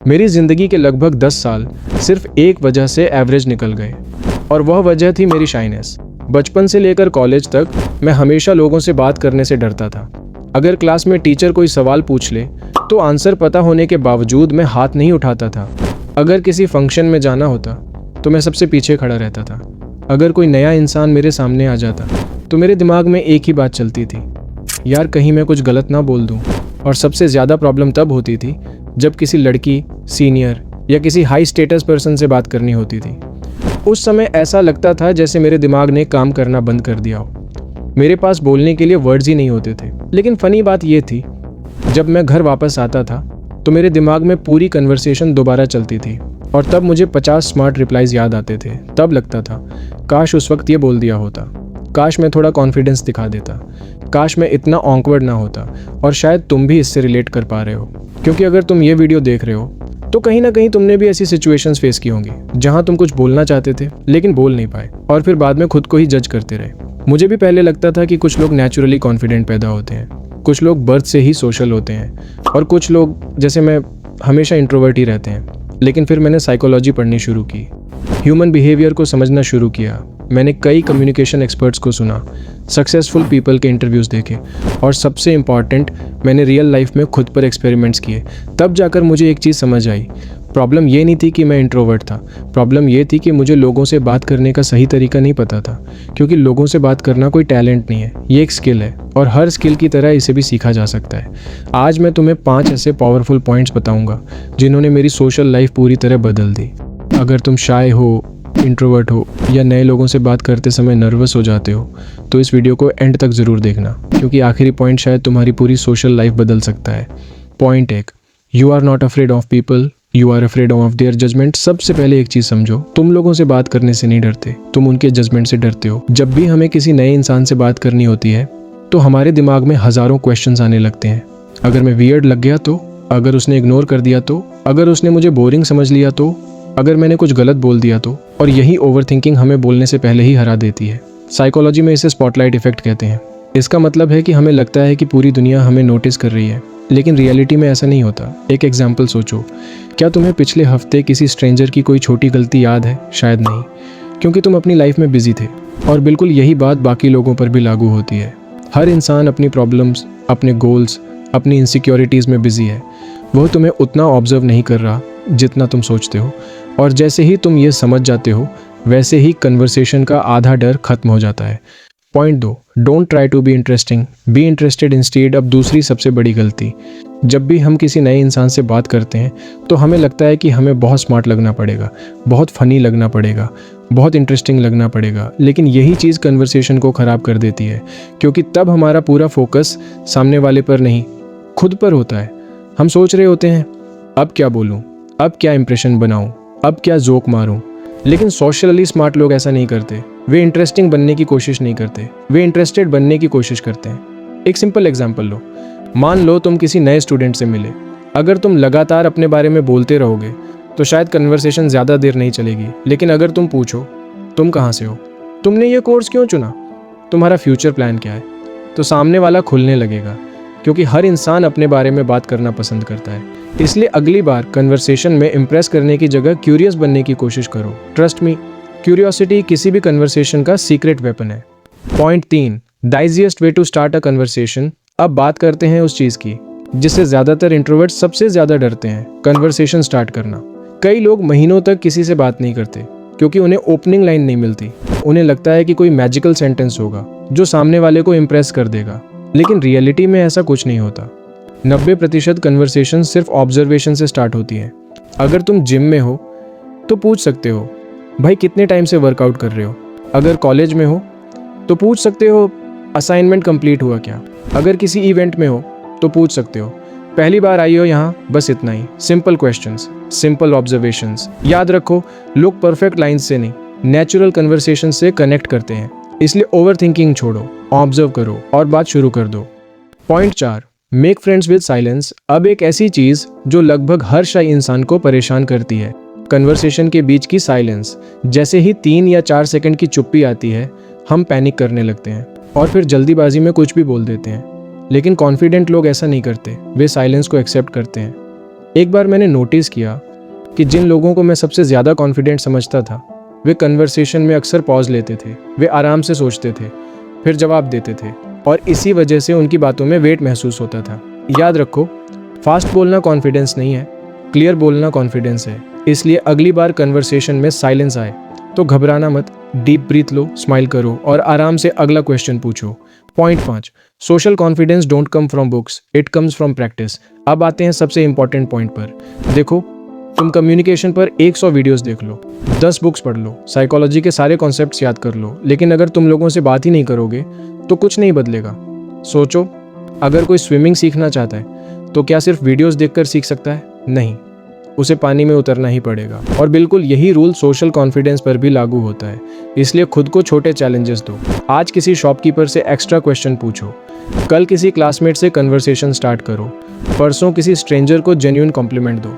मेरी ज़िंदगी के लगभग 10 साल सिर्फ एक वजह से एवरेज निकल गए, और वह वजह थी मेरी शाइनेस। बचपन से लेकर कॉलेज तक मैं हमेशा लोगों से बात करने से डरता था। अगर क्लास में टीचर कोई सवाल पूछ ले तो आंसर पता होने के बावजूद मैं हाथ नहीं उठाता था। अगर किसी फंक्शन में जाना होता तो मैं सबसे पीछे खड़ा रहता था। अगर कोई नया इंसान मेरे सामने आ जाता तो मेरे दिमाग में एक ही बात चलती थी, यार कहीं मैं कुछ गलत ना बोल दूं। और सबसे ज़्यादा प्रॉब्लम तब होती थी जब किसी लड़की, सीनियर या किसी हाई स्टेटस पर्सन से बात करनी होती थी। उस समय ऐसा लगता था जैसे मेरे दिमाग ने काम करना बंद कर दिया हो। मेरे पास बोलने के लिए वर्ड्स ही नहीं होते थे। लेकिन फ़नी बात यह थी, जब मैं घर वापस आता था तो मेरे दिमाग में पूरी कन्वर्सेशन दोबारा चलती थी, और तब मुझे 50 स्मार्ट रिप्लाईज याद आते थे। तब लगता था काश उस वक्त ये बोल दिया होता, काश मैं थोड़ा कॉन्फिडेंस दिखा देता, काश मैं इतना ऑकवर्ड ना होता। और शायद तुम भी इससे रिलेट कर पा रहे हो, क्योंकि अगर तुम ये वीडियो देख रहे हो तो कहीं ना कहीं तुमने भी ऐसी सिचुएशंस फेस की होंगी जहां तुम कुछ बोलना चाहते थे लेकिन बोल नहीं पाए, और फिर बाद में खुद को ही जज करते रहे। मुझे भी पहले लगता था कि कुछ लोग नेचुरली कॉन्फिडेंट पैदा होते हैं, कुछ लोग बर्थ से ही सोशल होते हैं, और कुछ लोग जैसे मैं हमेशा इंट्रोवर्ट ही रहते हैं। लेकिन फिर मैंने साइकोलॉजी पढ़नी शुरू की, ह्यूमन बिहेवियर को समझना शुरू किया। मैंने कई कम्युनिकेशन एक्सपर्ट्स को सुना, सक्सेसफुल पीपल के इंटरव्यूज़ देखे, और सबसे इम्पॉर्टेंट, मैंने रियल लाइफ में खुद पर एक्सपेरिमेंट्स किए। तब जाकर मुझे एक चीज़ समझ आई, प्रॉब्लम ये नहीं थी कि मैं इंट्रोवर्ट था, प्रॉब्लम ये थी कि मुझे लोगों से बात करने का सही तरीका नहीं पता था। क्योंकि लोगों से बात करना कोई टैलेंट नहीं है, ये एक स्किल है, और हर स्किल की तरह इसे भी सीखा जा सकता है। आज मैं तुम्हें 5 ऐसे पावरफुल पॉइंट्स बताऊंगा जिन्होंने मेरी सोशल लाइफ पूरी तरह बदल दी। अगर तुम शाय हो, इंट्रोवर्ट हो, या नए लोगों से बात करते समय नर्वस हो जाते हो तो इस वीडियो को एंड तक ज़रूर देखना, क्योंकि आखिरी पॉइंट शायद तुम्हारी पूरी सोशल लाइफ बदल सकता है। Point 1, you are not afraid of people, you are afraid of their judgement. सबसे पहले एक चीज़ समझो, तुम लोगों से बात करने से नहीं डरते, तुम उनके जजमेंट से डरते हो। जब भी हमें किसी नए इंसान से बात करनी होती है तो हमारे दिमाग में हज़ारों क्वेश्चंस आने लगते हैं। अगर मैं वियर्ड लग गया तो, अगर उसने इग्नोर कर दिया तो, अगर उसने मुझे बोरिंग समझ लिया तो, अगर मैंने कुछ गलत बोल दिया तो। और यही ओवरथिंकिंग हमें बोलने से पहले ही हरा देती है। साइकोलॉजी में इसे स्पॉटलाइट इफेक्ट कहते हैं। इसका मतलब है कि हमें लगता है कि पूरी दुनिया हमें नोटिस कर रही है, लेकिन रियलिटी में ऐसा नहीं होता। एक एग्जाम्पल सोचो, क्या तुम्हें पिछले हफ्ते किसी स्ट्रेंजर की कोई छोटी गलती याद है? शायद नहीं, क्योंकि तुम अपनी लाइफ में बिजी थे। और बिल्कुल यही बात बाकी लोगों पर भी लागू होती है। हर इंसान अपनी प्रॉब्लम्स, अपने गोल्स, अपनी इनसिक्योरिटीज़ में बिजी है। वह तुम्हें उतना ऑब्जर्व नहीं कर रहा जितना तुम सोचते हो, और जैसे ही तुम ये समझ जाते हो वैसे ही कन्वर्सेशन का आधा डर खत्म हो जाता है। Point 2, don't try to be interesting, be interested instead. अब दूसरी सबसे बड़ी गलती, जब भी हम किसी नए इंसान से बात करते हैं तो हमें लगता है कि हमें बहुत स्मार्ट लगना पड़ेगा, बहुत फ़नी लगना पड़ेगा, बहुत इंटरेस्टिंग लगना पड़ेगा। लेकिन यही चीज़ कन्वर्सेशन को ख़राब कर देती है, क्योंकि तब हमारा पूरा फोकस सामने वाले पर नहीं, खुद पर होता है। हम सोच रहे होते हैं, अब क्या बोलूँ, अब क्या इंप्रेशन बनाऊँ, अब क्या जोक मारूं। लेकिन सोशली स्मार्ट लोग ऐसा नहीं करते। वे इंटरेस्टिंग बनने की कोशिश नहीं करते, वे इंटरेस्टेड बनने की कोशिश करते हैं। एक सिंपल एग्जांपल लो, मान लो तुम किसी नए स्टूडेंट से मिले। अगर तुम लगातार अपने बारे में बोलते रहोगे तो शायद कन्वर्सेशन ज़्यादा देर नहीं चलेगी। लेकिन अगर तुम पूछो, तुम कहाँ से हो, तुमने ये कोर्स क्यों चुना, तुम्हारा फ्यूचर प्लान क्या है, तो सामने वाला खुलने लगेगा, क्योंकि हर इंसान अपने बारे में बात करना पसंद करता है। इसलिए अगली बार कन्वर्सेशन में इम्प्रेस करने की जगह क्यूरियस बनने की कोशिश करो। ट्रस्ट मी, क्यूरियोसिटी किसी भी कन्वर्सेशन का सीक्रेट वेपन है। Point 3, the easiest way to start a conversation. अब बात करते हैं उस चीज़ की जिससे ज़्यादातर इंट्रोवर्ट सबसे ज़्यादा डरते हैं, कन्वर्सेशन स्टार्ट करना। कई लोग महीनों तक किसी से बात नहीं करते क्योंकि उन्हें ओपनिंग लाइन नहीं मिलती। उन्हें लगता है कि कोई मैजिकल सेंटेंस होगा जो सामने वाले को इम्प्रेस कर देगा, लेकिन रियलिटी में ऐसा कुछ नहीं होता। 90% कन्वर्सेशन सिर्फ ऑब्जर्वेशन से स्टार्ट होती है। अगर तुम जिम में हो तो पूछ सकते हो, भाई कितने टाइम से वर्कआउट कर रहे हो। अगर कॉलेज में हो तो पूछ सकते हो, असाइनमेंट कंप्लीट हुआ क्या। अगर किसी इवेंट में हो तो पूछ सकते हो, पहली बार आई हो यहाँ। बस इतना ही, सिंपल क्वेश्चंस, सिंपल ऑब्जर्वेशंस। याद रखो, लोग परफेक्ट लाइन्स से नहीं, नेचुरल कन्वर्सेशन से कनेक्ट करते हैं। इसलिए ओवर थिंकिंग छोड़ो, ऑब्जर्व करो और बात शुरू कर दो। Point 4, make friends with silence. अब एक ऐसी चीज़ जो लगभग हर शाय इंसान को परेशान करती है, कन्वर्सेशन के बीच की साइलेंस। जैसे ही 3 या 4 सेकंड की चुप्पी आती है, हम पैनिक करने लगते हैं और फिर जल्दीबाजी में कुछ भी बोल देते हैं। लेकिन कॉन्फिडेंट लोग ऐसा नहीं करते, वे साइलेंस को एक्सेप्ट करते हैं। एक बार मैंने नोटिस किया कि जिन लोगों को मैं सबसे ज़्यादा कॉन्फिडेंट समझता था वे कन्वर्सेशन में अक्सर पॉज लेते थे, वे आराम से सोचते थे, फिर जवाब देते थे और इसी वजह से उनकी बातों में वेट महसूस होता था। याद रखो, फास्ट बोलना कॉन्फिडेंस नहीं है, क्लियर बोलना कॉन्फिडेंस है। इसलिए अगली बार कन्वर्सेशन में साइलेंस आए तो घबराना मत, डीप ब्रीथ लो, स्माइल करो और आराम से अगला क्वेश्चन पूछो। Point 5, social confidence don't come from books, it comes from practice. अब आते हैं सबसे इंपॉर्टेंट पॉइंट पर। देखो, तुम कम्युनिकेशन पर 100 वीडियोस देख लो, 10 बुक्स पढ़ लो, साइकोलॉजी के सारे कॉन्सेप्ट्स याद कर लो, लेकिन अगर तुम लोगों से बात ही नहीं करोगे तो कुछ नहीं बदलेगा। सोचो, अगर कोई स्विमिंग सीखना चाहता है तो क्या सिर्फ वीडियोस देखकर सीख सकता है? नहीं, उसे पानी में उतरना ही पड़ेगा। और बिल्कुल यही रूल सोशल कॉन्फिडेंस पर भी लागू होता है। इसलिए खुद को छोटे चैलेंजेस दो। आज किसी शॉपकीपर से एक्स्ट्रा क्वेश्चन पूछो, कल किसी क्लासमेट से कन्वर्सेशन स्टार्ट करो, परसों किसी स्ट्रेंजर को जेन्युइन कॉम्प्लीमेंट दो।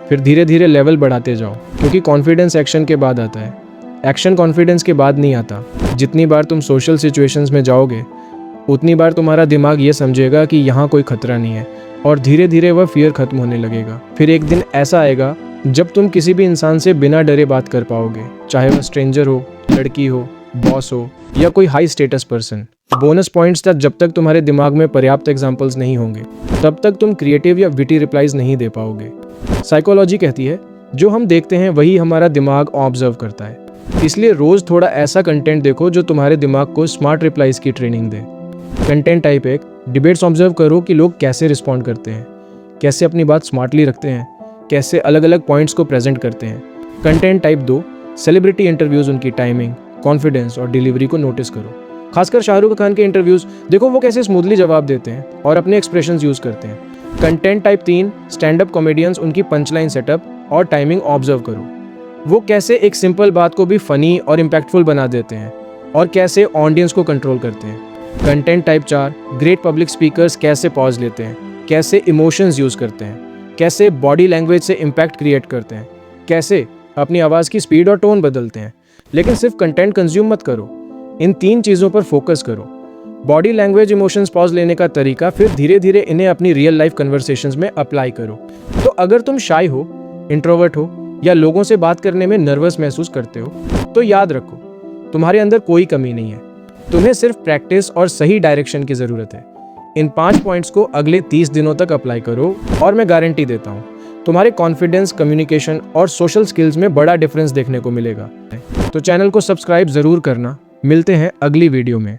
फिर धीरे धीरे लेवल बढ़ाते जाओ, क्योंकि कॉन्फिडेंस एक्शन के बाद आता है, एक्शन कॉन्फिडेंस के बाद नहीं आता। जितनी बार तुम सोशल सिचुएशंस में जाओगे उतनी बार तुम्हारा दिमाग ये समझेगा कि यहाँ कोई खतरा नहीं है और धीरे धीरे वह फियर खत्म होने लगेगा। फिर एक दिन ऐसा आएगा जब तुम किसी भी इंसान से बिना डरे बात कर पाओगे, चाहे वह स्ट्रेंजर हो, लड़की हो, बॉस हो या कोई high status person. Bonus points तक, जब तक तुम्हारे दिमाग में पर्याप्त एग्जाम्पल्स नहीं होंगे तब तक तुम क्रिएटिव या विटी रिप्लाईज नहीं दे पाओगे। साइकोलॉजी कहती है जो हम देखते हैं वही हमारा दिमाग ऑब्जर्व करता है। इसलिए रोज थोड़ा ऐसा कंटेंट देखो जो तुम्हारे दिमाग को स्मार्ट रिप्लाईज की ट्रेनिंग दे। कंटेंट टाइप 1, डिबेट्स ऑब्जर्व करो कि लोग कैसे रिस्पॉन्ड करते हैं, कैसे अपनी बात स्मार्टली रखते हैं, कैसे अलग अलग पॉइंट्स को प्रेजेंट करते हैं। कंटेंट टाइप 2, सेलिब्रिटी इंटरव्यूज, उनकी टाइमिंग, कॉन्फिडेंस और डिलीवरी को नोटिस करो। खासकर शाहरुख खान के इंटरव्यूज देखो, वो कैसे स्मूथली जवाब देते हैं और अपने एक्सप्रेशंस यूज करते हैं। Content type 3, stand up comedians, उनकी पंचलाइन सेटअप और टाइमिंग ऑब्जर्व करो। वो कैसे एक सिंपल बात को भी फनी और इम्पैक्टफुल बना देते हैं और कैसे ऑडियंस को कंट्रोल करते हैं। Content type 4, great public speakers कैसे पॉज लेते हैं, कैसे इमोशंस यूज करते हैं, कैसे बॉडी लैंग्वेज से इम्पैक्ट क्रिएट करते हैं, कैसे अपनी आवाज़ की स्पीड और टोन बदलते हैं। लेकिन सिर्फ कंटेंट कंज्यूम मत करो, इन 3 चीज़ों पर फोकस करो। बॉडी लैंग्वेज, इमोशंस, पॉज लेने का तरीका, फिर धीरे धीरे इन्हें अपनी रियल लाइफ कन्वर्सेशंस में अप्लाई करो। तो अगर तुम शाय हो, इंट्रोवर्ट हो या लोगों से बात करने में नर्वस महसूस करते हो तो याद रखो, तुम्हारे अंदर कोई कमी नहीं है, तुम्हें सिर्फ प्रैक्टिस और सही डायरेक्शन की ज़रूरत है। इन 5 पॉइंट्स को अगले 30 दिनों तक अप्लाई करो और मैं गारंटी देता हूँ तुम्हारे कॉन्फिडेंस, कम्युनिकेशन और सोशल स्किल्स में बड़ा डिफरेंस देखने को मिलेगा। तो चैनल को सब्सक्राइब ज़रूर करना। मिलते हैं अगली वीडियो में।